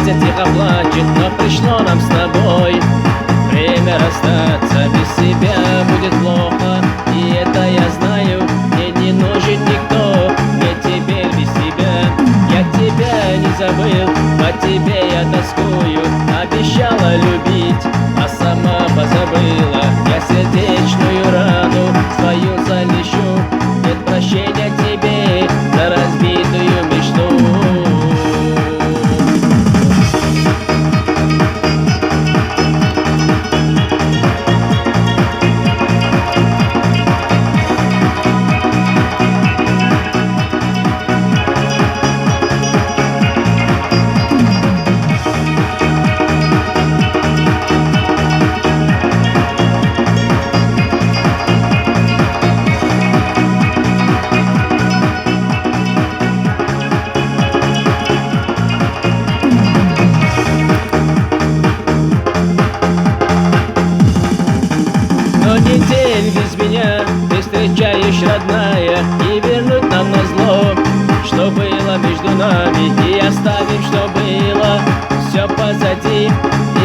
сердце тихо плачет, но пришло нам с тобой время расстаться. Без тебя будет плохо, и это я знаю. Мне не нужен никто, мне теперь без тебя. Я тебя не забыл, по тебе я тоскую. Обещала любить, а сама позабыла. Я сердечную рану свою залечу. Нет прощения тебе за разбитую мечту. Но недель без меня ты встречаешь, родная, и вернуть нам назло, что было между нами, и оставим, что было, все позади.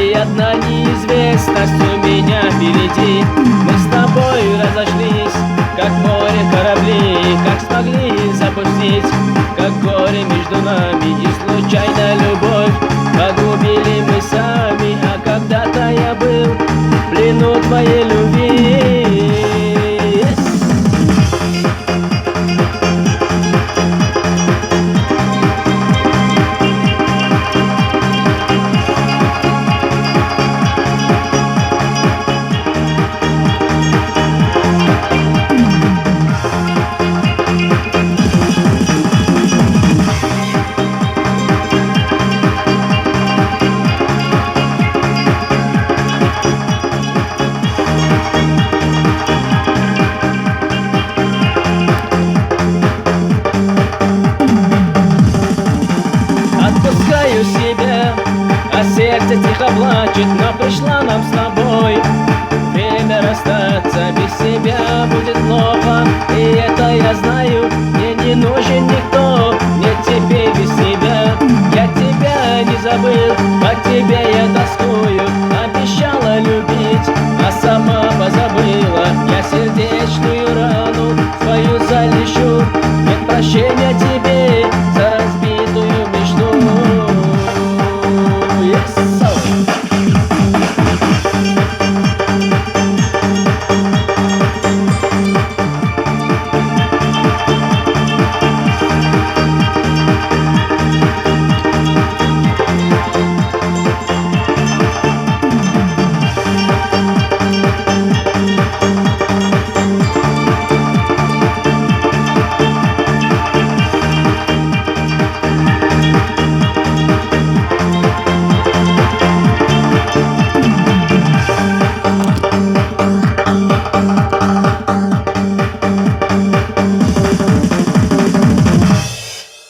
И одна неизвестность у меня впереди. Мы с тобой разошлись, как море корабли, как смогли запустить, как горе между нами. И случайно любовь погубили мы сами, а когда-то я был в плену твоей любви. Отпускаю себя, а сердце тихо плачет, но пришла нам с тобой время расстаться. Без себя будет плохо, и это я знаю.